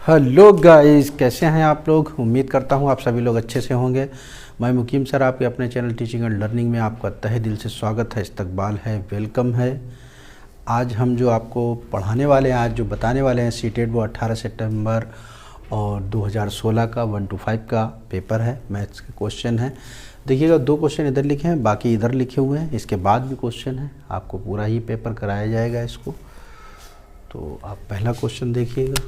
Hello guys, कैसे हैं आप लोग। उम्मीद करता हूं आप सभी लोग अच्छे से होंगे। मैं मुकीम सर आपके अपने चैनल टीचिंग एंड लर्निंग में आपका तहे दिल से स्वागत है, इस्तकबाल है, वेलकम है। आज हम जो आपको पढ़ाने वाले हैं, आज जो बताने वाले हैं सीटेट, वो 18 सितंबर और 2016 का 1 to 5 का पेपर है। मैथ्स के क्वेश्चन है। देखिएगा, 2 क्वेश्चन इधर लिखे हैं, बाकी इधर लिखे हुए हैं। इसके बाद भी क्वेश्चन है, आपको पूरा ही पेपर कराया जाएगा इसको। तो आप पहला क्वेश्चन देखिएगा,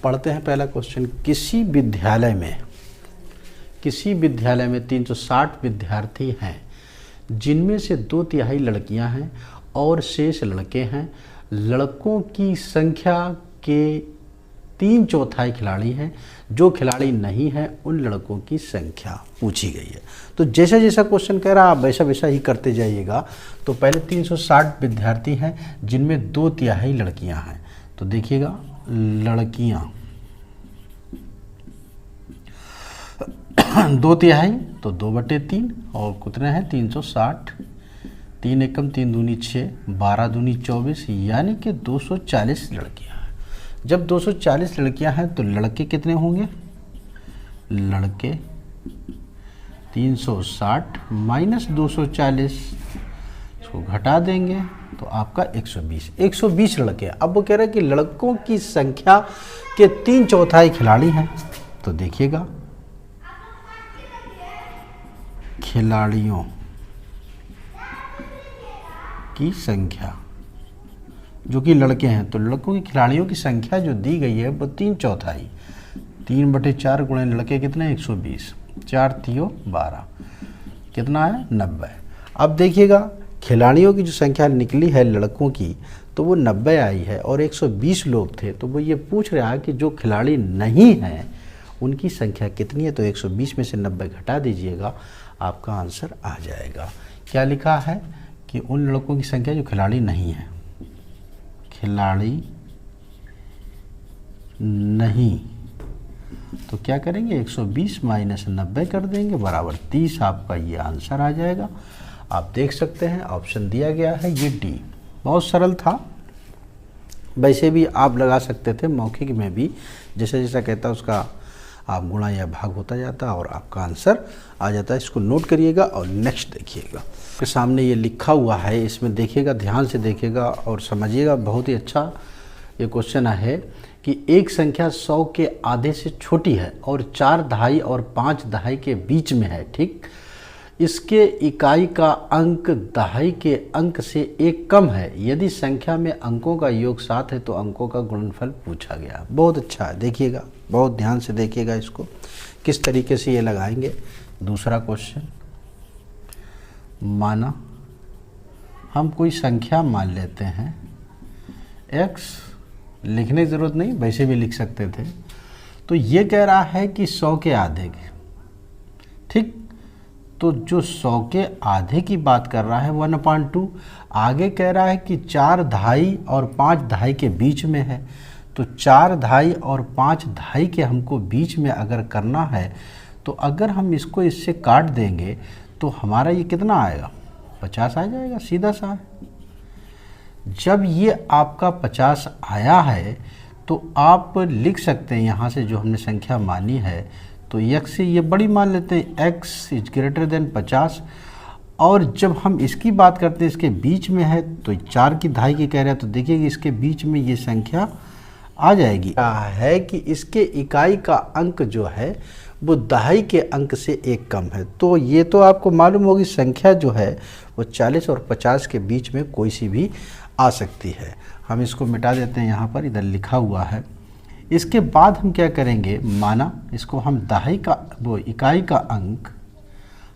पढ़ते हैं पहला क्वेश्चन। किसी विद्यालय में 360 विद्यार्थी हैं, जिनमें से 2/3 लड़कियां हैं और शेष लड़के हैं। लड़कों की संख्या के 3/4 खिलाड़ी हैं। जो खिलाड़ी नहीं हैं, उन लड़कों की संख्या पूछी गई है। तो जैसा जैसा क्वेश्चन कह रहा है आप वैसा वैसा ही करते जाइएगा। तो पहले 360 विद्यार्थी हैं, जिनमें 2/3 लड़कियां हैं। तो देखिएगा, लड़कियां 2/3 तो 2/3 और कितने हैं 360। 3 एकम 3 दूनी 6, 12 दूनी 24, यानी कि 240 लड़कियां हैं। जब 240 लड़कियां हैं तो लड़के कितने होंगे। लड़के 360 माइनस 240, इसको घटा देंगे तो आपका 120 लड़के। अब वो कह रहे हैं कि लड़कों की संख्या के 3/4 खिलाड़ी हैं। तो देखिएगा, खिलाड़ियों की संख्या जो कि लड़के हैं, तो लड़कों की खिलाड़ियों की संख्या जो दी गई है वो 3/4। 3/4 गुणे लड़के कितने 120, 4 3 12, कितना है 90। अब देखिएगा, खिलाड़ियों की जो संख्या निकली है लड़कों की, तो वो 90 आई है और 120 लोग थे। तो वो ये पूछ रहा है कि जो खिलाड़ी नहीं हैं उनकी संख्या कितनी है। तो 120 में से 90 घटा दीजिएगा, आपका आंसर आ जाएगा। क्या लिखा है कि उन लड़कों की संख्या जो खिलाड़ी नहीं है, खिलाड़ी नहीं, तो क्या करेंगे 120 माइनस 90 कर देंगे बराबर 30। आपका ये आंसर आ जाएगा। आप देख सकते हैं ऑप्शन दिया गया है ये डी। बहुत सरल था, वैसे भी आप लगा सकते थे मौखिक में भी, जैसा जैसा कहता उसका आप गुणा या भाग होता जाता और आपका आंसर आ जाता है। इसको नोट करिएगा और नेक्स्ट देखिएगा, के सामने ये लिखा हुआ है, इसमें देखिएगा, ध्यान से देखिएगा और समझिएगा। बहुत ही अच्छा ये क्वेश्चन है कि एक संख्या 100 के आधे से छोटी है और 4 दहाई और 5 दहाई के बीच में है, ठीक। इसके इकाई का अंक दहाई के अंक से 1 कम है। यदि संख्या में अंकों का योग 7 है तो अंकों का गुणनफल पूछा गया। बहुत अच्छा है, देखिएगा, बहुत ध्यान से देखिएगा इसको किस तरीके से ये लगाएंगे। दूसरा क्वेश्चन, माना हम कोई संख्या मान लेते हैं x, लिखने की ज़रूरत नहीं, वैसे भी लिख सकते थे। तो ये कह रहा है कि 100 के आधे के, ठीक। तो जो 100 के आधे की बात कर रहा है 1/2। आगे कह रहा है कि 4 दहाई और 5 दहाई के बीच में है। तो 4 दहाई और 5 दहाई के हमको बीच में अगर करना है, तो अगर हम इसको इससे काट देंगे तो हमारा ये कितना आएगा 50 आ जाएगा, सीधा सा है। जब ये आपका 50 आया है तो आप लिख सकते हैं यहाँ से जो हमने संख्या मानी है, तो x से ये बड़ी मान लेते हैं, x इज ग्रेटर देन 50। और जब हम इसकी बात करते हैं, इसके बीच में है, तो 4 की दहाई की कह रहे हैं, तो देखिए इसके बीच में ये संख्या आ जाएगी। है कि इसके इकाई का अंक जो है वो दहाई के अंक से 1 कम है। तो ये तो आपको मालूम होगी, संख्या जो है वो 40 और 50 के बीच में कोई सी भी आ सकती है। हम इसको मिटा देते हैं, यहाँ पर इधर लिखा हुआ है। इसके बाद हम क्या करेंगे, माना इसको हम दहाई का वो इकाई का अंक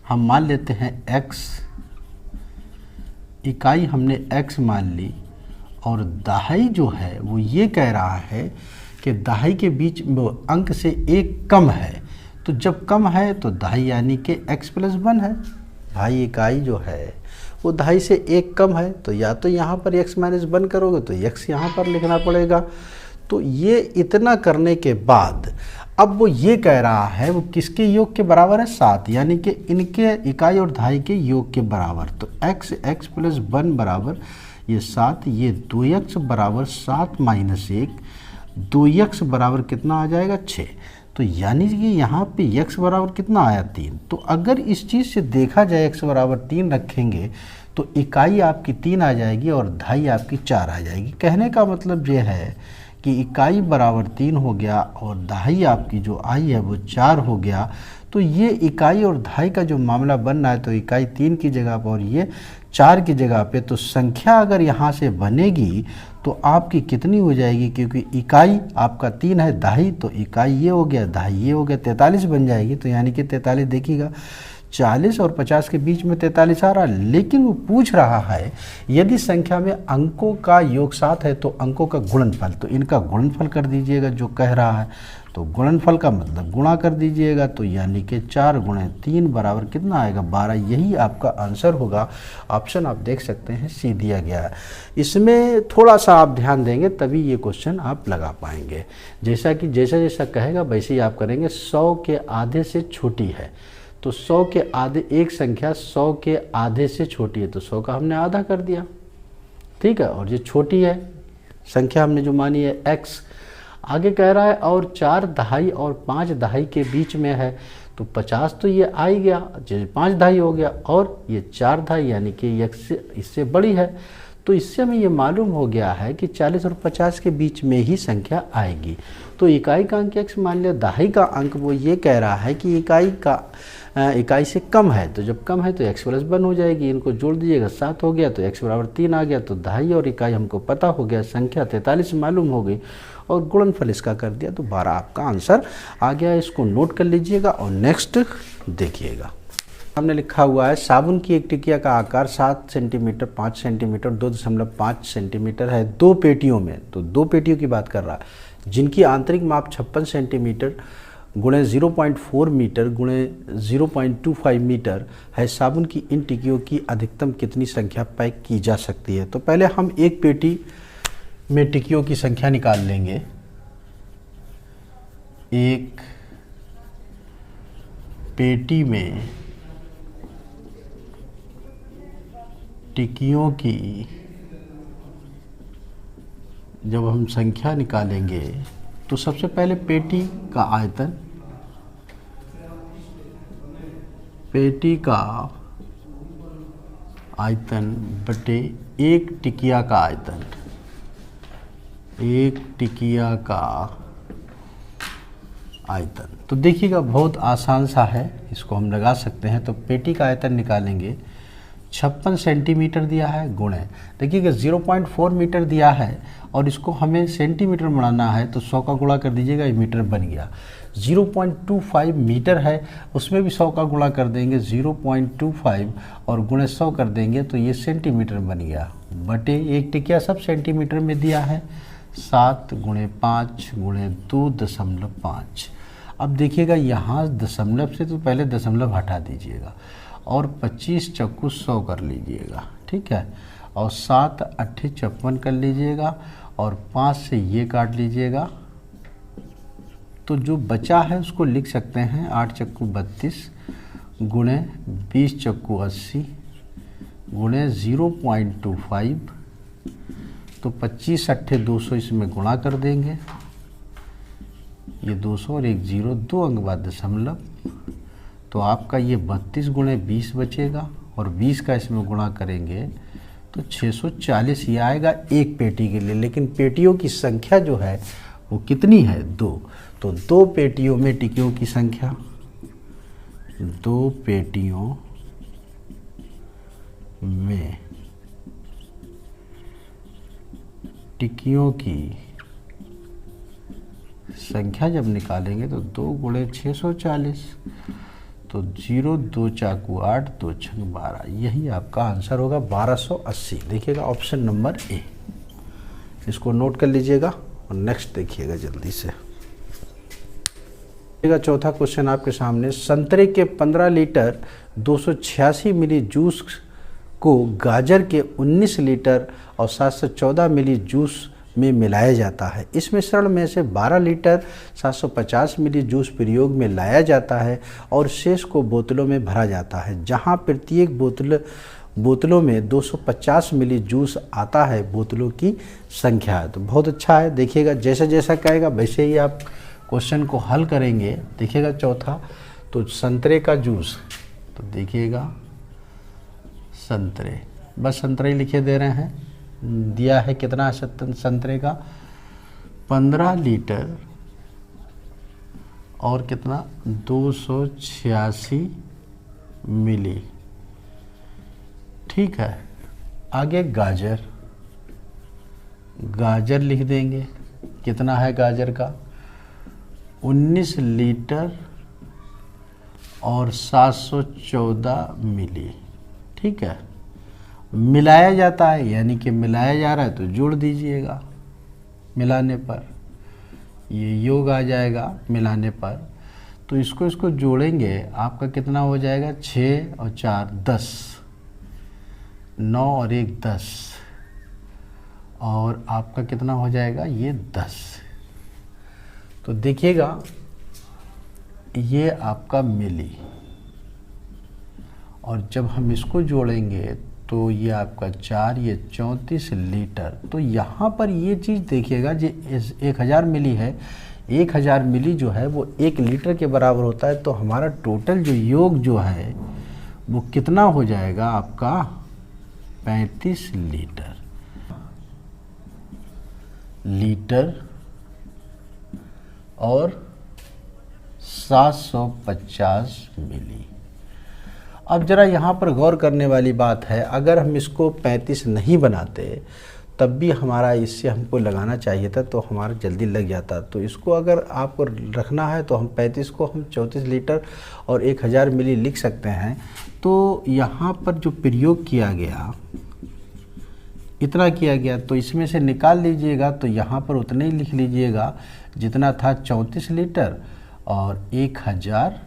हम मान लेते हैं x, इकाई हमने x मान ली, और दहाई जो है वो ये कह रहा है कि दहाई के बीच वो अंक से 1 कम है। तो जब कम है तो दहाई यानी कि x+1 है। दहाई इकाई जो है वो दहाई से 1 कम है, तो या तो यहाँ पर x-1 करोगे तो x यहाँ पर लिखना पड़ेगा। तो ये इतना करने के बाद अब वो ये कह रहा है वो किसके योग के बराबर है 7, यानी कि इनके इकाई और दहाई के योग के बराबर। तो x x+1 बराबर ये 7, ये 2x बराबर 7 माइनस 1, 2x बराबर कितना आ जाएगा 6। तो यानी कि यहाँ पे x बराबर कितना आया 3। तो अगर इस चीज़ से देखा जाए x बराबर 3 रखेंगे तो इकाई आपकी 3 आ जाएगी और दहाई आपकी 4 आ जाएगी। कहने का मतलब ये है कि इकाई बराबर 3 हो गया और दहाई आपकी जो आई है वो 4 हो गया। तो ये इकाई और दहाई का जो मामला बन रहा है, तो इकाई 3 की जगह पर और ये 4 की जगह पे, तो संख्या अगर यहाँ से बनेगी तो आपकी कितनी हो जाएगी, क्योंकि इकाई आपका 3 है, दहाई तो इकाई ये हो गया, दहाई ये हो गया, 43 बन जाएगी। तो यानी कि 43 देखिएगा 40 और 50 के बीच में 43 आ रहा है। लेकिन वो पूछ रहा है यदि संख्या में अंकों का योग 7 है तो अंकों का गुणनफल, तो इनका गुणनफल कर दीजिएगा जो कह रहा है। तो गुणनफल का मतलब गुणा कर दीजिएगा, तो यानी कि 4 गुणे 3 बराबर कितना आएगा 12। यही आपका आंसर होगा। ऑप्शन आप देख सकते हैं सी दिया गया है। इसमें थोड़ा सा आप ध्यान देंगे तभी ये क्वेश्चन आप लगा पाएंगे। जैसा कि जैसा कहेगा वैसे ही आप करेंगे। 100 के आधे से छोटी है, तो 100 के आधे, एक संख्या 100 के आधे से छोटी है तो 100 का हमने आधा कर दिया, ठीक है। और ये छोटी है संख्या हमने जो मानी है x। आगे कह रहा है और 4 दहाई और 5 दहाई के बीच में है, तो 50 तो ये आ ही गया, 5 दहाई हो गया और ये 4 दहाई यानी कि x इससे बड़ी है। तो इससे हमें ये मालूम हो गया है कि 40 और 50 के बीच में ही संख्या आएगी। तो इकाई का अंक x मान लिया, दहाई का अंक वो ये कह रहा है कि इकाई से कम है, तो जब कम है तो x प्लस 1 हो जाएगी। इनको जोड़ दीजिएगा 7 हो गया तो x बराबर 3 आ गया। तो दहाई और इकाई हमको पता हो गया, संख्या 43 मालूम हो गई और गुणनफल इसका कर दिया, तो 12 आपका आंसर आ गया। इसको नोट कर लीजिएगा और नेक्स्ट देखिएगा। हमने लिखा हुआ है साबुन की एक टिकिया का आकार 7 सेंटीमीटर, 5 सेंटीमीटर, 2.5 सेंटीमीटर है 2 पेटियों में। तो 2 पेटियों की बात कर रहा है जिनकी आंतरिक माप 56 सेंटीमीटर गुणे 0.4 मीटर गुणे 0.25 मीटर है। साबुन की इन टिकियों की अधिकतम कितनी संख्या पैक की जा सकती है। तो पहले हम एक पेटी में टिकियों की संख्या निकाल लेंगे। एक पेटी में टिकियों की जब हम संख्या निकालेंगे तो सबसे पहले पेटी का आयतन, पेटी का आयतन बटे एक टिकिया का आयतन, एक टिकिया का आयतन। तो देखिएगा बहुत आसान सा है, इसको हम लगा सकते हैं। तो पेटी का आयतन निकालेंगे, 56 सेंटीमीटर दिया है गुणे, देखिएगा 0.4 मीटर दिया है और इसको हमें सेंटीमीटर बनाना है, तो 100 का गुणा कर दीजिएगा, ये मीटर बन गया। 0.25 मीटर है, उसमें भी 100 का गुणा कर देंगे, 0.25 और गुणे 100 कर देंगे तो ये सेंटीमीटर बन गया। बटे एक टिकिया सब सेंटीमीटर में दिया है, 7 गुणे 5 गुणे 2.5। अब देखिएगा यहाँ दशमलव से तो पहले दशमलव हटा दीजिएगा और 25 चक्कू 100 कर लीजिएगा, ठीक है। और 7 8 54 कर लीजिएगा और 5 से ये काट लीजिएगा, तो जो बचा है उसको लिख सकते हैं 8 चक्कू 32 गुणे 20 चक्कू 80 गुणे 0.25। तो 25 8 200 इसमें गुणा कर देंगे, ये 200 और एक 0, 2 अंक बाद दशमलव, तो आपका ये 32 गुणे 20 बचेगा और 20 का इसमें गुणा करेंगे तो 640 ये आएगा एक पेटी के लिए। लेकिन पेटियों की संख्या जो है वो कितनी है 2, तो 2 पेटियों में टिकियों की संख्या, 2 पेटियों में टिकियों की संख्या जब निकालेंगे तो 2 गुणे 640, तो 0 2 चाकू 8 2 छक 12, यही आपका आंसर होगा 1280। देखिएगा ऑप्शन नंबर ए, इसको नोट कर लीजिएगा और नेक्स्ट देखिएगा जल्दी से। चौथा क्वेश्चन आपके सामने, संतरे के 15 लीटर 286 मिली जूस को गाजर के 19 लीटर और 714 मिली जूस में मिलाया जाता है। इस मिश्रण में से 12 लीटर 750 मिली जूस प्रयोग में लाया जाता है और शेष को बोतलों में भरा जाता है। जहां प्रत्येक बोतल बोतलों में 250 मिली जूस आता है, बोतलों की संख्या है। तो बहुत अच्छा है, देखिएगा जैसा जैसा कहेगा वैसे ही आप क्वेश्चन को हल करेंगे। देखिएगा चौथा, तो संतरे का जूस, तो देखिएगा संतरे, बस संतरे लिखे दे रहे हैं, दिया है कितना संतरे का 15 लीटर और कितना 286 मिली। ठीक है, आगे गाजर, गाजर लिख देंगे, कितना है गाजर का 19 लीटर और 714 मिली। ठीक है, मिलाया जाता है यानी कि मिलाया जा रहा है तो जोड़ दीजिएगा, मिलाने पर ये योग आ जाएगा मिलाने पर। तो इसको जोड़ेंगे, आपका कितना हो जाएगा 6 और 4 10, 9 और 1 10, और आपका कितना हो जाएगा ये 10। तो देखिएगा ये आपका मिली, और जब हम इसको जोड़ेंगे तो ये आपका 4, ये 34 लीटर। तो यहाँ पर ये चीज़ देखिएगा, जो 1000 मिली है, 1000 मिली जो है वो 1 लीटर के बराबर होता है। तो हमारा टोटल जो योग जो है वो कितना हो जाएगा आपका 35 लीटर और 750 मिली। अब जरा यहाँ पर गौर करने वाली बात है, अगर हम इसको 35 नहीं बनाते तब भी हमारा इससे हमको लगाना चाहिए था, तो हमारा जल्दी लग जाता। तो इसको अगर आपको रखना है तो हम 35 को हम 34 लीटर और 1000 मिली लिख सकते हैं। तो यहाँ पर जो प्रयोग किया गया इतना किया गया, तो इसमें से निकाल लीजिएगा, तो यहाँ पर उतना ही लिख लीजिएगा जितना था 34 लीटर और 1000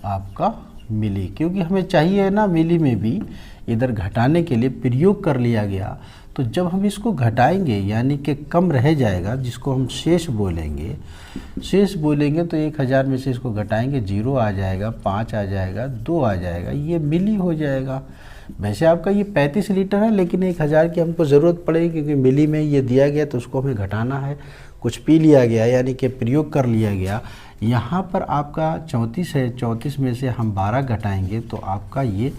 आपका मिली, क्योंकि हमें चाहिए ना मिली में भी इधर घटाने के लिए प्रयोग कर लिया गया। तो जब हम इसको घटाएंगे यानी कि कम रह जाएगा, जिसको हम शेष बोलेंगे, तो 1000 में से इसको घटाएंगे 0 आ जाएगा, 5 आ जाएगा, 2 आ जाएगा, ये मिली हो जाएगा। वैसे आपका ये 35 लीटर है, लेकिन 1000 की हमको ज़रूरत पड़ेगी क्योंकि मिली में ये दिया गया, तो उसको हमें घटाना है। कुछ पी लिया गया यानी कि प्रयोग कर लिया गया। यहाँ पर आपका 34 है, 34 में से हम 12 घटाएंगे तो आपका ये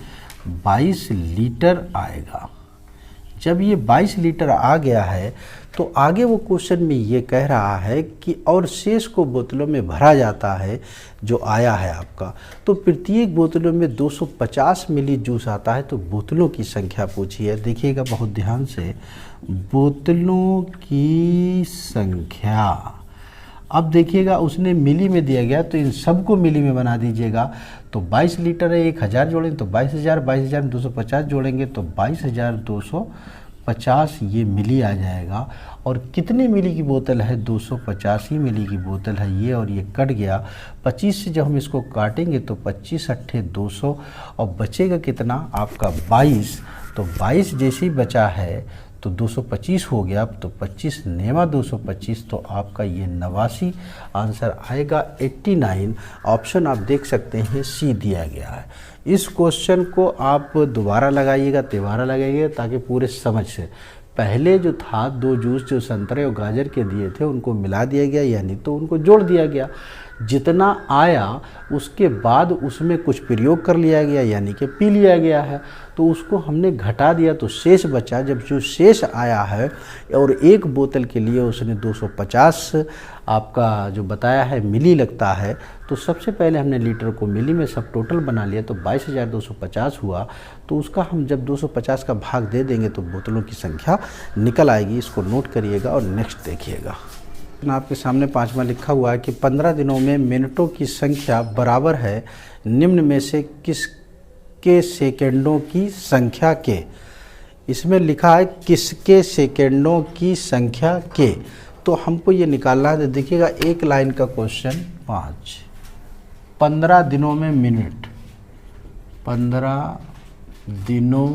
22 लीटर आएगा। जब ये 22 लीटर आ गया है तो आगे वो क्वेश्चन में ये कह रहा है कि और शेष को बोतलों में भरा जाता है जो आया है आपका। तो प्रत्येक बोतलों में 250 मिली जूस आता है। तो बोतलों की संख्या पूछी है, देखिएगा बहुत ध्यान से, बोतलों की संख्या। अब देखिएगा उसने मिली में दिया गया, तो इन सबको मिली में बना दीजिएगा। तो 22 लीटर है, 1000 जोड़ेंगे तो 22,000, 22,000 में 250 जोड़ेंगे तो 22,250 ये मिली आ जाएगा। और कितने मिली की बोतल है, 250 ही मिली की बोतल है ये, और ये कट गया 25 से। जब हम इसको काटेंगे तो 25 अट्ठे 200 और बचेगा कितना आपका 22। तो 22 जैसे ही बचा है तो 225 हो गया, तो 25 नेवा 225, तो आपका ये 89 आंसर आएगा 89। ऑप्शन आप देख सकते हैं सी दिया गया है। इस क्वेश्चन को आप दोबारा लगाइएगा, तिबारा लगाइएगा ताकि पूरे समझ से। पहले जो था 2 जूस जो संतरे और गाजर के दिए थे उनको मिला दिया गया, यानी तो उनको जोड़ दिया गया। जितना आया उसके बाद उसमें कुछ प्रयोग कर लिया गया यानी कि पी लिया गया है, तो उसको हमने घटा दिया तो शेष बचा। जब जो शेष आया है और एक बोतल के लिए उसने 250 आपका जो बताया है मिली लगता है, तो सबसे पहले हमने लीटर को मिली में सब टोटल बना लिया, तो 22,250 हुआ। तो उसका हम जब 250 का भाग दे देंगे तो बोतलों की संख्या निकल आएगी। इसको नोट करिएगा और नेक्स्ट देखिएगा। आपके सामने 5वां लिखा हुआ है कि 15 दिनों में मिनटों की संख्या बराबर है निम्न में से किसके सेकंडों की संख्या के। इसमें लिखा है किसके सेकंडों की संख्या के, तो हमको ये निकालना है। तो देखिएगा एक लाइन का क्वेश्चन 5, 15 दिनों में मिनट, 15 दिनों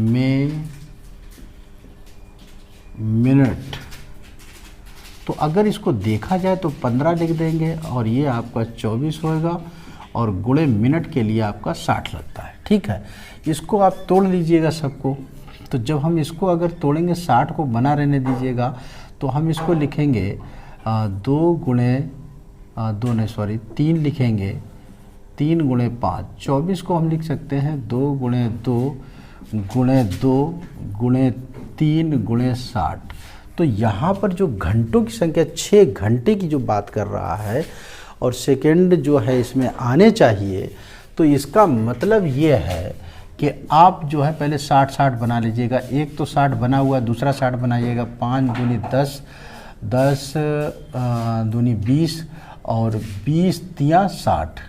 में मिनट। तो अगर इसको देखा जाए तो 15 लिख देंगे और ये आपका 24 होएगा, और गुणे मिनट के लिए आपका 60 लगता है। ठीक है, इसको आप तोड़ लीजिएगा सबको। तो जब हम इसको अगर तोड़ेंगे 60 को बना रहने दीजिएगा, तो हम इसको लिखेंगे 3 लिखेंगे, 3 गुणे 5, 24 को हम लिख सकते हैं 2 गुणे 2 गुणे 2 गुणे 3 गुणे 60। तो यहाँ पर जो घंटों की संख्या 6 घंटे की जो बात कर रहा है और सेकंड जो है इसमें आने चाहिए, तो इसका मतलब ये है कि आप जो है पहले 60 बना लीजिएगा। एक तो 60 बना हुआ, दूसरा 60 बनाइएगा। 5 दूनी 10, 10 दूनी 20 और 20 तिया 60,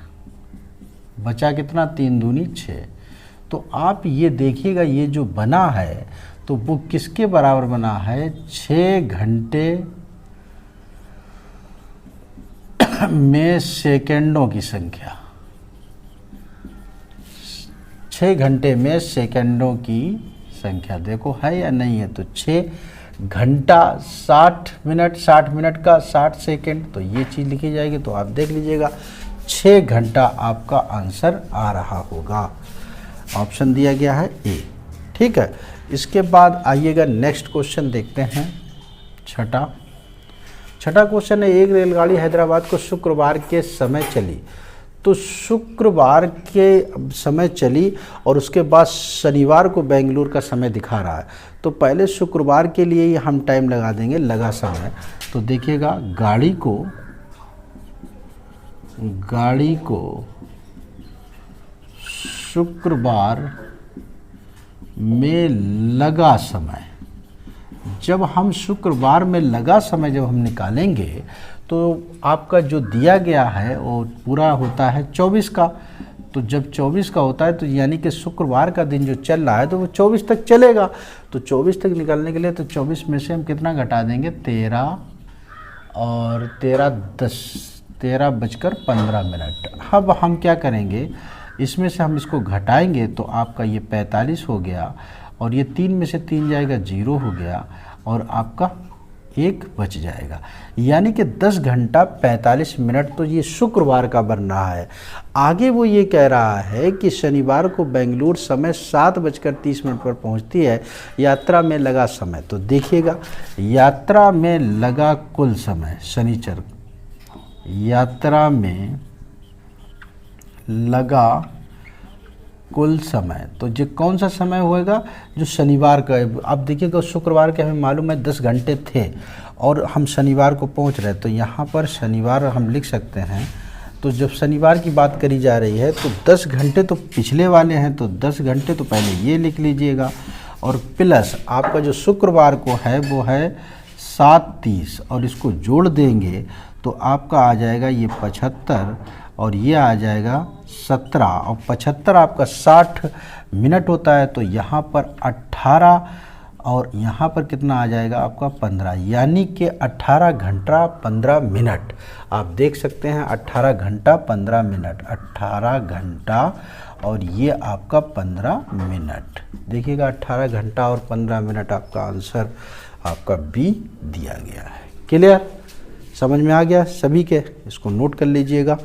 बचा कितना? 3 दूनी 6। तो आप ये देखिएगा ये जो बना है तो वो किसके बराबर बना है? 6 घंटे में सेकंडों की संख्या, 6 घंटे में सेकंडों की संख्या। देखो है या नहीं है? तो 6 घंटा 60 मिनट, 60 मिनट का 60 सेकंड, तो ये चीज़ लिखी जाएगी। तो आप देख लीजिएगा 6 घंटा आपका आंसर आ रहा होगा। ऑप्शन दिया गया है ए। ठीक है, इसके बाद आइएगा नेक्स्ट क्वेश्चन देखते हैं। छठा क्वेश्चन है, एक रेलगाड़ी हैदराबाद को शुक्रवार के समय चली। तो शुक्रवार के समय चली और उसके बाद शनिवार को बेंगलुरु का समय दिखा रहा है। तो पहले शुक्रवार के लिए ही हम टाइम लगा देंगे, लगा समय। तो देखिएगा गाड़ी को शुक्रवार में लगा समय, जब हम शुक्रवार में लगा समय जब हम निकालेंगे तो आपका जो दिया गया है वो पूरा होता है 24 का। तो जब 24 का होता है तो यानी कि शुक्रवार का दिन जो चल रहा है तो वो 24 तक चलेगा। तो 24 तक निकालने के लिए तो 24 में से हम कितना घटा देंगे? 13 और 13 बजकर 15 मिनट। अब हम क्या करेंगे, इसमें से हम इसको घटाएंगे तो आपका ये 45 हो गया और ये 3 में से 3 जाएगा 0 हो गया और आपका 1 बच जाएगा। यानी कि 10 घंटा 45 मिनट तो ये शुक्रवार का बन रहा है। आगे वो ये कह रहा है कि शनिवार को बेंगलुरु समय 7:30 पर पहुंचती है। यात्रा में लगा समय, तो देखिएगा यात्रा में लगा कुल समय, शनिचर यात्रा में लगा कुल समय, तो जो कौन सा समय होएगा? जो शनिवार का है। अब देखिएगा शुक्रवार के हमें मालूम है 10 घंटे थे और हम शनिवार को पहुंच रहे, तो यहाँ पर शनिवार हम लिख सकते हैं। तो जब शनिवार की बात करी जा रही है तो 10 घंटे तो पिछले वाले हैं, तो 10 घंटे तो पहले ये लिख लीजिएगा और प्लस आपका जो शुक्रवार को है वो है 7:30 और इसको जोड़ देंगे तो आपका आ जाएगा ये 75 और ये आ जाएगा 17 और 75 आपका 60 मिनट होता है। तो यहाँ पर 18 और यहाँ पर कितना आ जाएगा आपका 15, यानी कि 18 घंटा 15 मिनट। आप देख सकते हैं 18 घंटा 15 मिनट, 18 घंटा और ये आपका 15 मिनट। देखिएगा 18 घंटा और 15 मिनट आपका आंसर आपका बी दिया गया है। क्लियर? समझ में आ गया सभी के? इसको नोट कर लीजिएगा।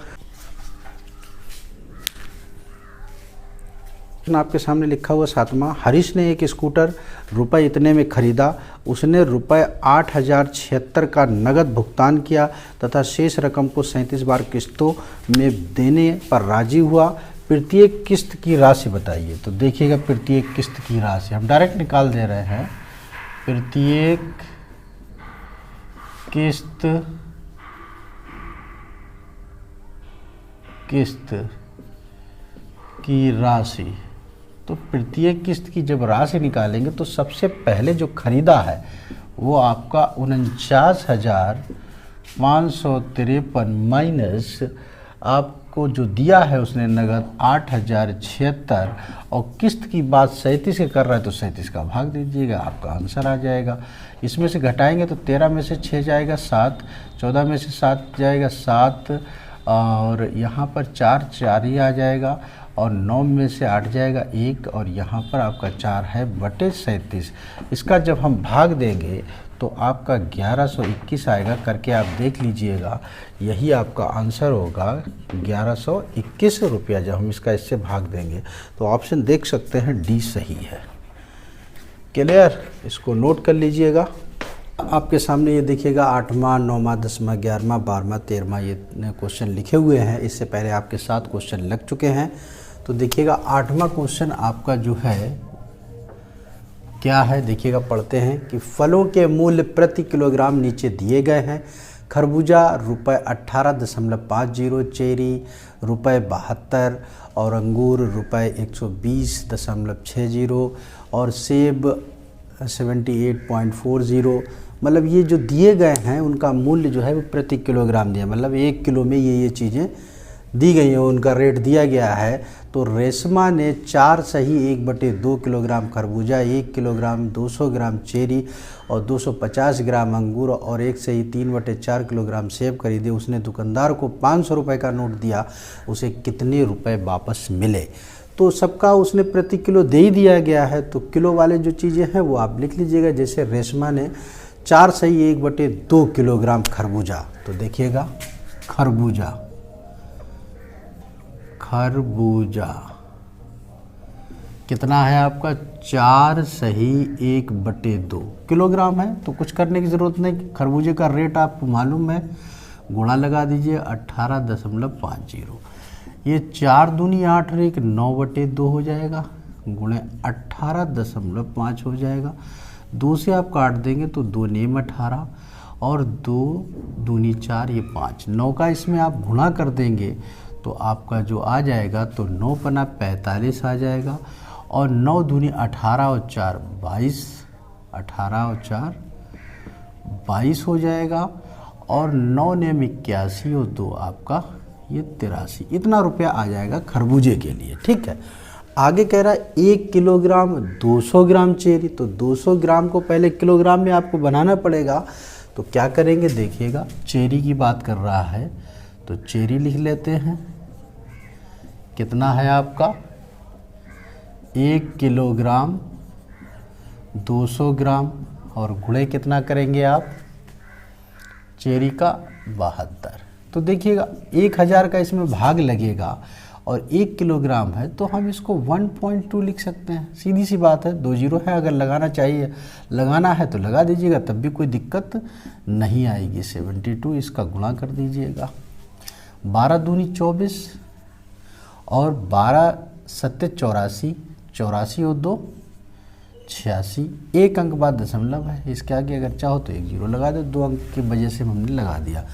आपके सामने लिखा हुआ 7वां, हरीश ने एक स्कूटर रुपए इतने में खरीदा। उसने रुपए 8,076 का नगद भुगतान किया तथा शेष रकम को 37 बार किस्तों में देने पर राजी हुआ। प्रत्येक किस्त की राशि बताइए। तो देखिएगा प्रत्येक किस्त की राशि हम डायरेक्ट निकाल दे रहे हैं। प्रत्येक किस्त की राशि, तो प्रत्येक किस्त की जब राशि निकालेंगे तो सबसे पहले जो खरीदा है वो आपका 49,553 माइनस आपको जो दिया है उसने नगद 8,076 और किस्त की बात 37 के कर रहा है तो 37 का भाग दीजिएगा, आपका आंसर आ जाएगा। इसमें से घटाएंगे तो 13 में से 6 जाएगा 7, 14 में से 7 जाएगा 7 और यहाँ पर 4 ही आ जाएगा और 9 में से 8 जाएगा 1 और यहाँ पर आपका 4 है बटे 37। इसका जब हम भाग देंगे तो आपका 1121 आएगा। करके आप देख लीजिएगा, यही आपका आंसर होगा 1121 रुपया जब हम इसका इससे भाग देंगे। तो ऑप्शन देख सकते हैं डी सही है। क्लियर, इसको नोट कर लीजिएगा। आपके सामने ये देखिएगा 8वां, 9वां, 10वां, 11वां, 12वां, 13वां ये क्वेश्चन लिखे हुए हैं। इससे पहले आपके 7 क्वेश्चन लग चुके हैं। तो देखिएगा 8वां क्वेश्चन आपका जो है क्या है, देखिएगा पढ़ते हैं कि फलों के मूल्य प्रति किलोग्राम नीचे दिए गए हैं। खरबूजा ₹18.50, चेरी ₹72 और अंगूर ₹120.60 और सेब 78.40। मतलब ये जो दिए गए हैं उनका मूल्य जो है वो प्रति किलोग्राम दिया, मतलब 1 किलो में ये चीज़ें दी गई हैं, उनका रेट दिया गया है। तो रेशमा ने 4 सही 1/2 किलोग्राम खरबूजा, 1 किलोग्राम 200 ग्राम चेरी और 250 ग्राम अंगूर और 1 सही 3/4 किलोग्राम सेब खरीदे। उसने दुकानदार को 500 रुपये का नोट दिया, उसे कितने रुपए वापस मिले? तो सबका उसने प्रति किलो दे ही दिया गया है, तो किलो वाले जो चीज़ें हैं वो आप लिख लीजिएगा। जैसे रेशमा ने 4 सही 1/2 किलोग्राम खरबूजा, तो देखिएगा खरबूजा कितना है आपका 4 सही 1/2 किलोग्राम है। तो कुछ करने की ज़रूरत नहीं, खरबूजे का रेट आपको मालूम है, गुणा लगा दीजिए 18.50। ये 4 दूनी 8 और 1 9/2 हो जाएगा, गुणे 18.5 हो जाएगा। 2 से आप काट देंगे तो 2 नेम 18 और 2 दूनी 4, ये 5। 9 का इसमें आप गुणा कर देंगे तो आपका जो आ जाएगा तो 9 पना 45 आ जाएगा और 9 दूनी 18 और 4 22, 18 और 4 22 हो जाएगा और 9 नेम 81 और 2 आपका ये 83। इतना रुपया आ जाएगा खरबूजे के लिए। ठीक है, आगे कह रहा है 1 किलोग्राम 200 ग्राम चेरी। तो 200 ग्राम को पहले किलोग्राम में आपको बनाना पड़ेगा। तो क्या करेंगे, देखिएगा चेरी की बात कर रहा है तो चेरी लिख लेते हैं। कितना है आपका 1 किलोग्राम 200 ग्राम और गुणे कितना करेंगे आप चेरी का 72। तो देखिएगा 1000 का इसमें भाग लगेगा और 1 किलोग्राम है तो हम इसको 1.2 लिख सकते हैं। सीधी सी बात है, 2 जीरो है, अगर लगाना है तो लगा दीजिएगा, तब भी कोई दिक्कत नहीं आएगी। 72 इसका गुणा कर दीजिएगा, 12 दूनी 24 और 12 सत्ते 84, 84 और 2 86। 1 अंक बाद दशमलव है, इसके आगे अगर चाहो तो 1 जीरो लगा दो। 2 अंक की वजह से हमने लगा दिया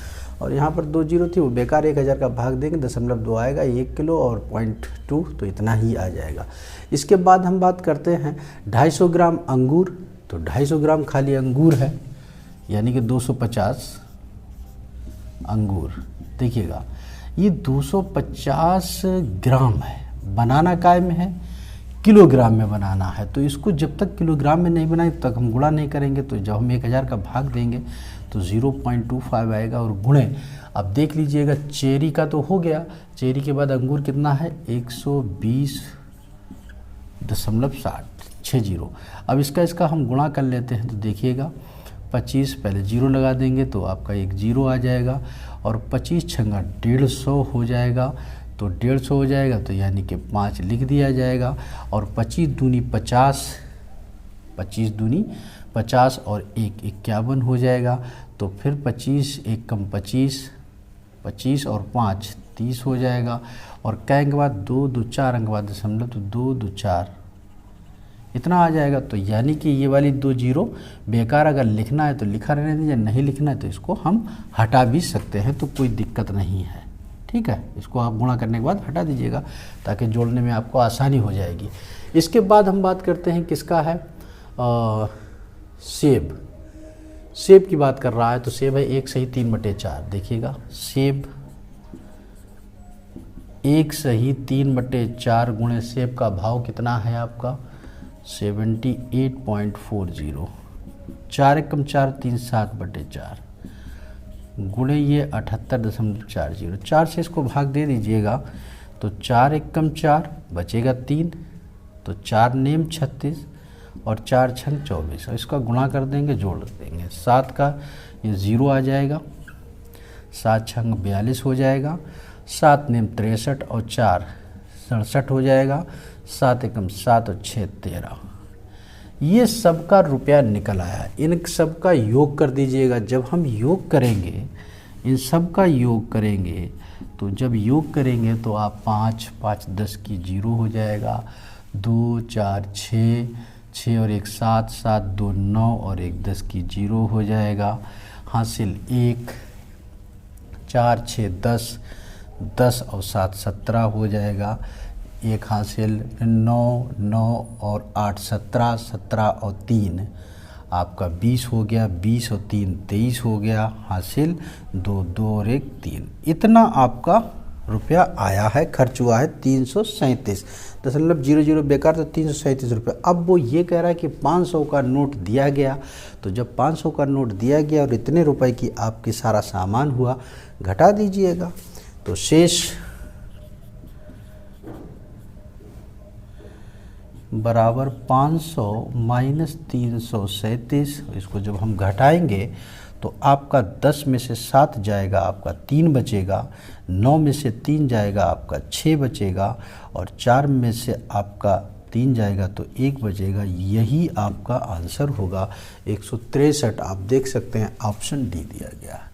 और यहाँ पर 2 जीरो थी वो बेकार। 1000 का भाग देंगे 0.2 आएगा, 1 किलो और 0.2 तो इतना ही आ जाएगा। इसके बाद हम बात करते हैं 250 ग्राम अंगूर। तो 250 ग्राम खाली अंगूर है, यानी कि 250 अंगूर। देखिएगा ये 250 ग्राम है, बनाना काय में है, किलोग्राम में बनाना है। तो इसको जब तक किलोग्राम में नहीं बनाए तब तक हम गुणा नहीं करेंगे। तो जब हम 1000 का भाग देंगे तो 0.25 आएगा और गुणे। अब देख लीजिएगा चेरी का तो हो गया, चेरी के बाद अंगूर कितना है 120.60। अब इसका हम गुणा कर लेते हैं तो देखिएगा 25 पहले जीरो लगा देंगे तो आपका 1 जीरो आ जाएगा और 25 छंगा 150 हो जाएगा। तो 150 हो जाएगा तो यानी कि 5 लिख दिया जाएगा और 25 दूनी 50, 25 दूनी 50 और 1 51 हो जाएगा। तो फिर 25 1 कम 25, 25 और 5 30 हो जाएगा और कै अंक बाद 2 2 4 अंक बाद दशमलव तो 2 2 4 इतना आ जाएगा। तो यानी कि ये वाली 2 जीरो बेकार, अगर लिखना है तो लिखा रहने दीजिए, नहीं लिखना है तो इसको हम हटा भी सकते हैं, तो कोई दिक्कत नहीं है। ठीक है, इसको आप गुणा करने के बाद हटा दीजिएगा ताकि जोड़ने में आपको आसानी हो जाएगी। इसके बाद हम बात करते हैं किसका है, सेब। सेब की बात कर रहा है तो सेब है 1 सही 3/4। देखिएगा सेब 1 सही 3/4 गुणे सेब का भाव कितना है आपका 78.40। 4 एकम 4 3 7/4 गुणे ये 78.40। 4 से इसको भाग दे दीजिएगा तो 4 एकम 4 बचेगा 3, तो 4 नेम 36 और 4 छंग 24, और इसका गुणा कर देंगे, जोड़ देंगे। 7 का ये 0 आ जाएगा, 7 छंग 42 हो जाएगा, 7 नेम 63 और 4 67 हो जाएगा, 7 एकम 7 और 6 13। ये सबका रुपया निकल आया। इन सब का योग कर दीजिएगा। जब हम योग करेंगे, इन सब का योग करेंगे, तो जब योग करेंगे तो आप 5 5 10 की 0 हो जाएगा, 2 4 6 6 और 1 7 7 2 9 और 1 10 की 0 हो जाएगा। हासिल 1 4 6 10 10 और 7 17 हो जाएगा। 1 हासिल 9 9 और 8 17 17 और 3 आपका 20 हो गया, 20 और 3 23 हो गया। हासिल 2 2 और 1 3। इतना आपका रुपया आया है, खर्च हुआ है 337.00 बेकार, तो 337 रुपये। अब वो ये कह रहा है कि 500 का नोट दिया गया, तो जब 500 का नोट दिया गया और इतने रुपए की आपकी सारा सामान हुआ, घटा दीजिएगा। तो शेष बराबर 500 माइनस 337। इसको जब हम घटाएंगे तो आपका 10 में से 7 जाएगा, आपका 3 बचेगा, 9 में से 3 जाएगा, आपका 6 बचेगा, और 4 में से आपका 3 जाएगा तो 1 बचेगा। यही आपका आंसर होगा 163। आप देख सकते हैं ऑप्शन डी दिया गया है।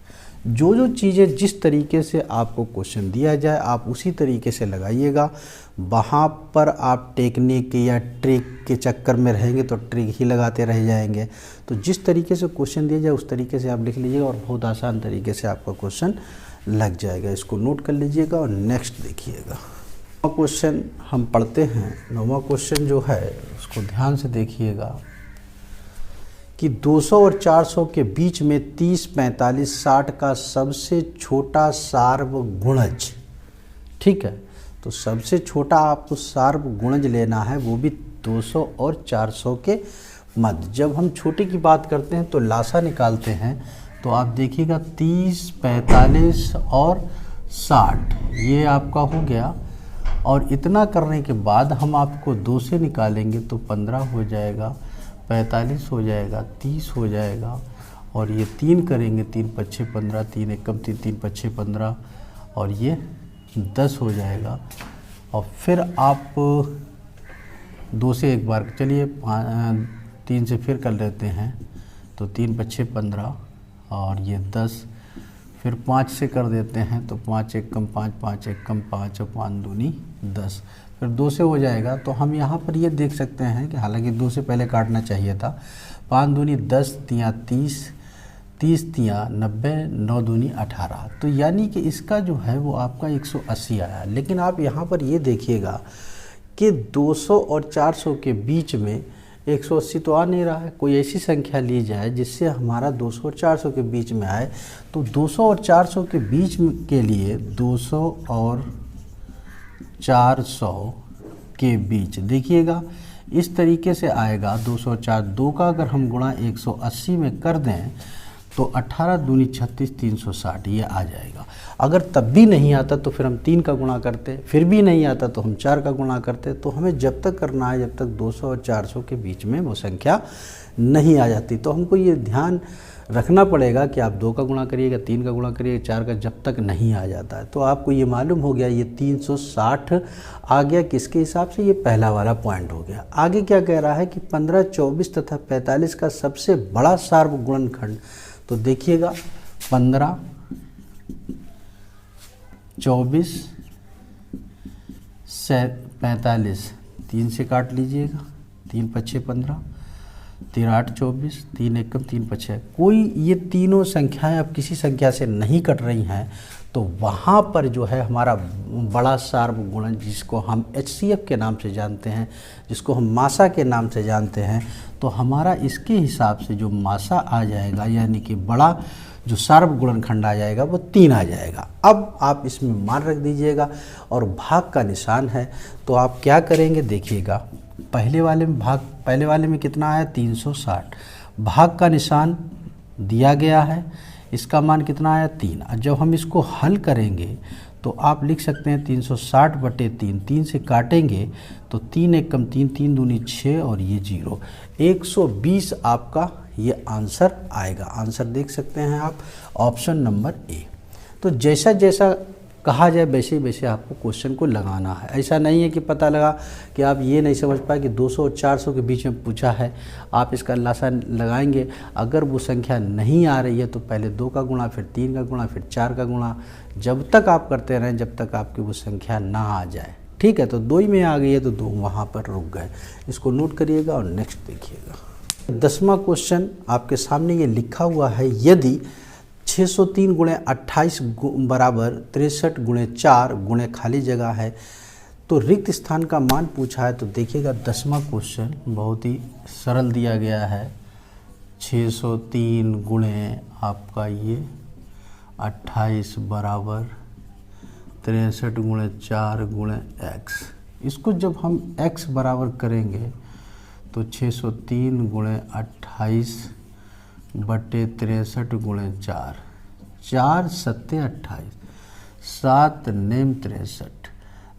जो चीज़ें जिस तरीके से आपको क्वेश्चन दिया जाए आप उसी तरीके से लगाइएगा। वहाँ पर आप टेक्निक या ट्रिक के चक्कर में रहेंगे तो ट्रिक ही लगाते रह जाएंगे। तो जिस तरीके से क्वेश्चन दिया जाए उस तरीके से आप लिख लीजिएगा और बहुत आसान तरीके से आपका क्वेश्चन लग जाएगा। इसको नोट कर लीजिएगा और नेक्स्ट देखिएगा। 9वां क्वेश्चन हम पढ़ते हैं। 9वां क्वेश्चन जो है उसको ध्यान से देखिएगा कि 200 और 400 के बीच में 30 45 60 का सबसे छोटा सार्वगुणज, ठीक है। तो सबसे छोटा आपको सार्वगुणज लेना है, वो भी 200 और 400 के मध्य। जब हम छोटे की बात करते हैं तो लासा निकालते हैं, तो आप देखिएगा 30 45 और 60 ये आपका हो गया। और इतना करने के बाद हम आपको 2 से निकालेंगे तो 15 हो जाएगा, 45 हो जाएगा, 30 हो जाएगा, और ये 3 करेंगे, 3 5 15, 3 एकम 3 3 5 15, और ये 10 हो जाएगा। और फिर आप 2 से एक बार चलिए 3 से फिर कर लेते हैं, तो 3 5 15 और ये 10, फिर 5 से कर देते हैं तो 5 एकम 5 5 एकम 5 और 5 दूनी 10, फिर 2 से हो जाएगा। तो हम यहाँ पर ये देख सकते हैं कि हालांकि 2 से पहले काटना चाहिए था। 5 दूनी 10 तियाँ 30 30 तियाँ 90 9 दूनी 18, तो यानी कि इसका जो है वो आपका 180 आया। लेकिन आप यहाँ पर ये देखिएगा कि 200 और 400 के बीच में 180 तो आ नहीं रहा है। कोई ऐसी संख्या ली जाए जिससे हमारा 200 और 400 के बीच में आए। तो 200 और 400 के बीच के लिए 200 और 400 के बीच देखिएगा इस तरीके से आएगा। 200 और 4 2 का अगर हम गुणा 180 में कर दें तो 18 दूनी 36 360 ये आ जाएगा। अगर तब भी नहीं आता तो फिर हम 3 का गुणा करते, फिर भी नहीं आता तो हम 4 का गुणा करते। तो हमें जब तक करना है जब तक 200 और 400 के बीच में वो संख्या नहीं आ जाती। तो हमको ये ध्यान रखना पड़ेगा कि आप 2 का गुणा करिएगा, 3 का गुणा करिएगा, 4 का, जब तक नहीं आ जाता है। तो आपको ये मालूम हो गया ये 360 आ गया किसके हिसाब से, ये पहला वाला पॉइंट हो गया। आगे क्या कह रहा है कि 15 24 तथा 45 का सबसे बड़ा सार्वगुणनखंड। तो देखिएगा 15 24 45 3 से काट लीजिएगा, 3 5 15, 3 8 24, 3 एकम 3 5। कोई ये तीनों संख्याएं अब किसी संख्या से नहीं कट रही हैं, तो वहाँ पर जो है हमारा बड़ा सार्वगुणज जिसको हम HCF के नाम से जानते हैं, जिसको हम मासा के नाम से जानते हैं, तो हमारा इसके हिसाब से जो मासा आ जाएगा यानी कि बड़ा जो सार्वगुणनखंड आ जाएगा वो 3 आ जाएगा। अब आप इसमें मान रख दीजिएगा और भाग का निशान है। तो आप क्या करेंगे देखिएगा, पहले वाले में कितना आया 360, भाग का निशान दिया गया है, इसका मान कितना आया 3। जब हम इसको हल करेंगे तो आप लिख सकते हैं 360/3, 3 से काटेंगे तो 3 एक कम 3, 3 दूनी 6 और ये 0, 120 आपका ये आंसर आएगा। आंसर देख सकते हैं आप, ऑप्शन नंबर ए। तो जैसा जैसा कहा जाए वैसे वैसे आपको क्वेश्चन को लगाना है। ऐसा नहीं है कि पता लगा कि आप ये नहीं समझ पाए कि 200 और 400 के बीच में पूछा है, आप इसका अंदाज़ा लगाएंगे। अगर वो संख्या नहीं आ रही है तो पहले 2 का गुणा, फिर 3 का गुणा, फिर 4 का गुणा, जब तक आप करते रहें जब तक आपकी वो संख्या ना आ जाए। ठीक है, तो 2 ही में आ गई है तो 2 वहाँ पर रुक गए। इसको नोट करिएगा और नेक्स्ट देखिएगा। 10वां क्वेश्चन आपके सामने ये लिखा हुआ है, यदि 603 गुणे 28 बराबर 63 गुणे 4 गुणे खाली जगह है तो रिक्त स्थान का मान पूछा है। तो देखिएगा 10वां क्वेश्चन बहुत ही सरल दिया गया है। 603 गुणे आपका ये 28 बराबर 63 गुणे 4 गुणे x। इसको जब हम x बराबर करेंगे तो 603 गुणे 28 बटे 63 गुणे 4, 4 सत्ते 28, 7 नेम 63,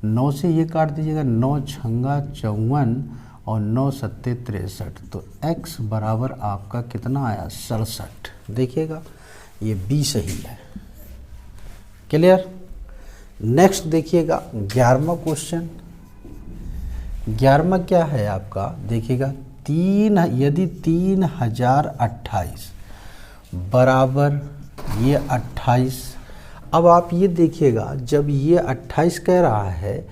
9 से ये काट दीजिएगा, 9 छंगा 54 और 9 सत्ते 63। तो x बराबर आपका कितना आया, 67। देखिएगा ये b सही है। क्लियर। नेक्स्ट देखिएगा 11वां क्वेश्चन। 11वां क्या है आपका, देखिएगा यदि 3028 बराबर ये 28। अब आप ये देखिएगा जब ये 28 कह रहा है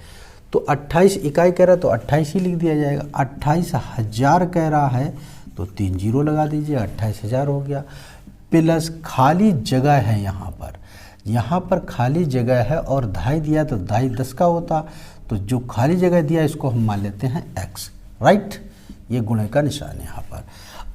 तो 28 इकाई कह रहा है तो 28 ही लिख दिया जाएगा। 28,000 कह रहा है तो 3 जीरो लगा दीजिए, 28,000 हो गया। प्लस खाली जगह है यहाँ पर खाली जगह है और ढाई दिया तो ढाई 10 का होता, तो जो खाली जगह दिया इसको हम मान लेते हैं x, राइट। ये गुणे का निशान है यहाँ पर।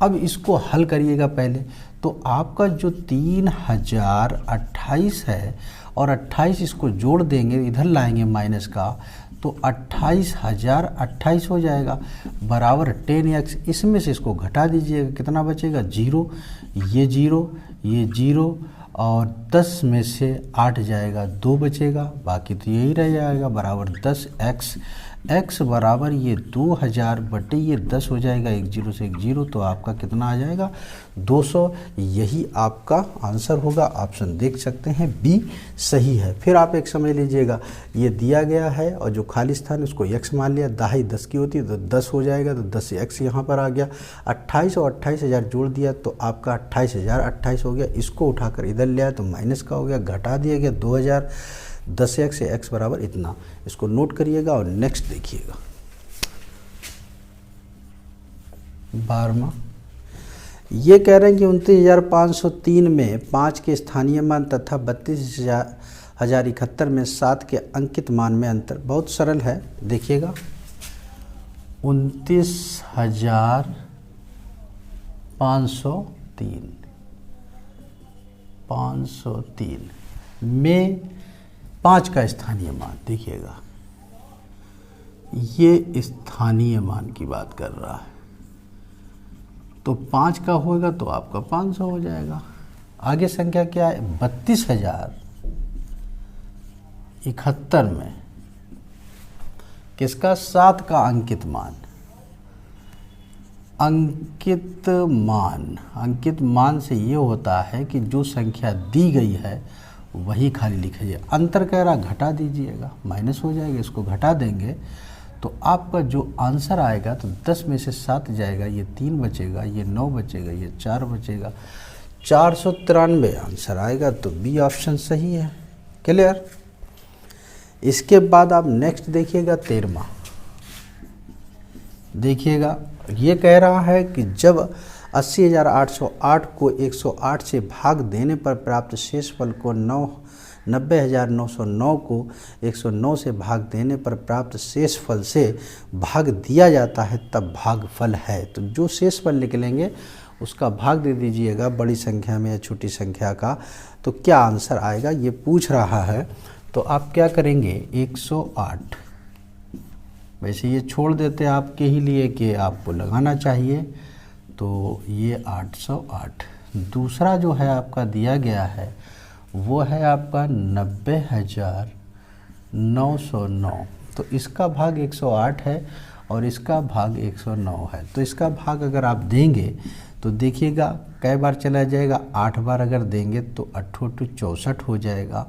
अब इसको हल करिएगा पहले, तो आपका जो 3028 है और 28 इसको जोड़ देंगे, इधर लाएंगे माइनस का, तो 28,028 हो जाएगा बराबर 10x। इसमें से इसको घटा दीजिएगा, कितना बचेगा, 0, ये 0, ये 0 और 10 में से 8 जाएगा, 2 बचेगा, बाकी तो यही रह जाएगा बराबर 10x। x बराबर ये 2000 बटे ये 10 हो जाएगा, 1 0 से 1 0, तो आपका कितना आ जाएगा, 200। यही आपका आंसर होगा। ऑप्शन देख सकते हैं बी सही है। फिर आप एक समझ लीजिएगा, ये दिया गया है और जो खाली स्थान उसको x मान लिया, दहाई 10 की होती है तो 10 हो जाएगा, तो 10 से x यहाँ पर आ गया। 28 और 28,000 जोड़ दिया तो आपका 28,028 हो गया। इसको उठाकर इधर ले आया तो माइनस का हो गया, घटा दिया गया 2000, 10 से x बराबर इतना। इसको नोट करिएगा और नेक्स्ट देखिएगा। 12वां ये कह रहे हैं कि 29,503 में 5 के स्थानीय मान तथा 32,071 में 7 के अंकित मान में अंतर। बहुत सरल है, देखिएगा 29,503 में 5 का स्थानीय मान, देखिएगा ये स्थानीय मान की बात कर रहा है, तो 5 का होगा तो आपका 500 हो जाएगा। आगे संख्या क्या है, 32,071 में किसका, 7 का अंकित मान। अंकित मान से ये होता है कि जो संख्या दी गई है वही खाली लिखिए। अंतर कह रहा घटा दीजिएगा, माइनस हो जाएगा, इसको घटा देंगे तो आपका जो आंसर आएगा तो 10 में से 7 जाएगा, ये 3 बचेगा, ये 9 बचेगा, ये 4 बचेगा, 493 आंसर आएगा। तो बी ऑप्शन सही है। क्लियर। इसके बाद आप नेक्स्ट देखिएगा 13वां। देखिएगा ये कह रहा है कि जब 80,808 को 108 से भाग देने पर प्राप्त शेषफल को 90,909 को 109 से भाग देने पर प्राप्त शेषफल से भाग दिया जाता है तब भागफल है। तो जो शेषफल निकलेंगे उसका भाग दे दीजिएगा बड़ी संख्या में या छोटी संख्या का, तो क्या आंसर आएगा ये पूछ रहा है। तो आप क्या करेंगे, 108, वैसे ये छोड़ देते आपके ही लिए कि आपको लगाना चाहिए, तो ये 808। दूसरा जो है आपका दिया गया है वो है आपका 90,909। 909। तो इसका भाग 108 है और इसका भाग 109 है। तो इसका भाग अगर आप देंगे तो देखिएगा कई बार चला जाएगा, 8 बार अगर देंगे तो 8 × 64 हो जाएगा।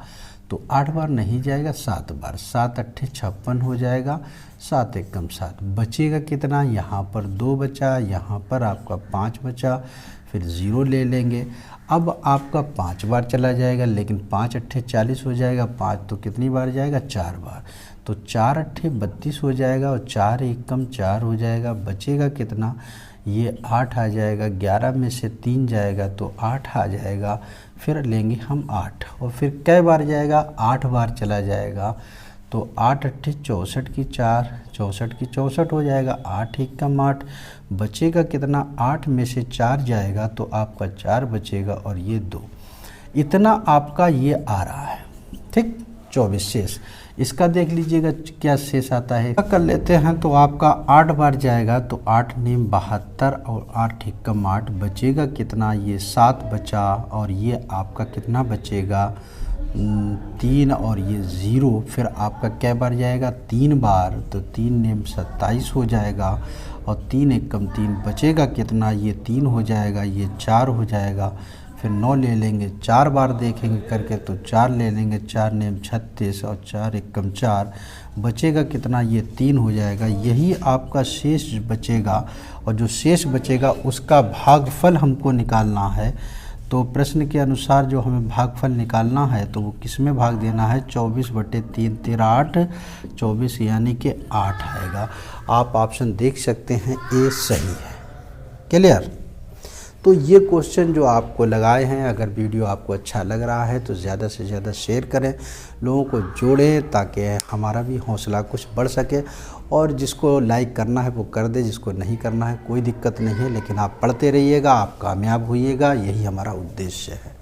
तो 8 बार नहीं जाएगा, 7 बार, 7 × 8 = 56 हो जाएगा, 7 × 1 = 7। बचेगा कितना, यहाँ पर 2 बचा, यहाँ पर आपका 5 बचा, फिर 0 ले लेंगे। अब आपका 5 बार चला जाएगा, लेकिन 5 × 8 = 40 हो जाएगा, 5 तो कितनी बार जाएगा, 4 बार। तो 4 × 8 = 32 हो जाएगा और 4 × 1 = 4 हो जाएगा। बचेगा कितना, ये 8 आ जाएगा, 11 में से 3 जाएगा तो 8 आ जाएगा। फिर लेंगे हम 8 और फिर कै बार जाएगा, 8 बार चला जाएगा। तो 8 × 8 = 64 की 4, 64 की 64 हो जाएगा, 8 × 1 = 8। बचेगा कितना, 8 में से 4 जाएगा तो आपका 4 बचेगा और ये 2। इतना आपका ये आ रहा है, ठीक। 24 शेष। इसका देख लीजिएगा क्या शेष आता है, कर लेते हैं। तो आपका 8 बार जाएगा तो 8 × 9 = 72 और 8 × 1 = 8। बचेगा कितना, ये 7 बचा और ये आपका कितना बचेगा, 3 और ये 0। फिर आपका कै बार जाएगा, 3 बार। तो 3 × 9 = 27 हो जाएगा और 3 × 1 = 3। बचेगा कितना, ये 3 हो जाएगा, ये 4 हो जाएगा। फिर 9 ले लेंगे, 4 बार देखेंगे करके तो 4 ले लेंगे, 4 × 9 = 36 और 4 × 1 = 4। बचेगा कितना, ये 3 हो जाएगा। यही आपका शेष बचेगा और जो शेष बचेगा उसका भागफल हमको निकालना है। तो प्रश्न के अनुसार जो हमें भागफल निकालना है तो वो किस में भाग देना है, 24/3 = 8, 24 यानी कि 8 आएगा। आप ऑप्शन देख सकते हैं, ए सही है। क्लियर। तो ये क्वेश्चन जो आपको लगाए हैं, अगर वीडियो आपको अच्छा लग रहा है तो ज़्यादा से ज़्यादा शेयर करें, लोगों को जोड़ें ताकि हमारा भी हौसला कुछ बढ़ सके। और जिसको लाइक करना है वो कर दे, जिसको नहीं करना है कोई दिक्कत नहीं है, लेकिन आप पढ़ते रहिएगा, आप कामयाब होइएगा, यही हमारा उद्देश्य है।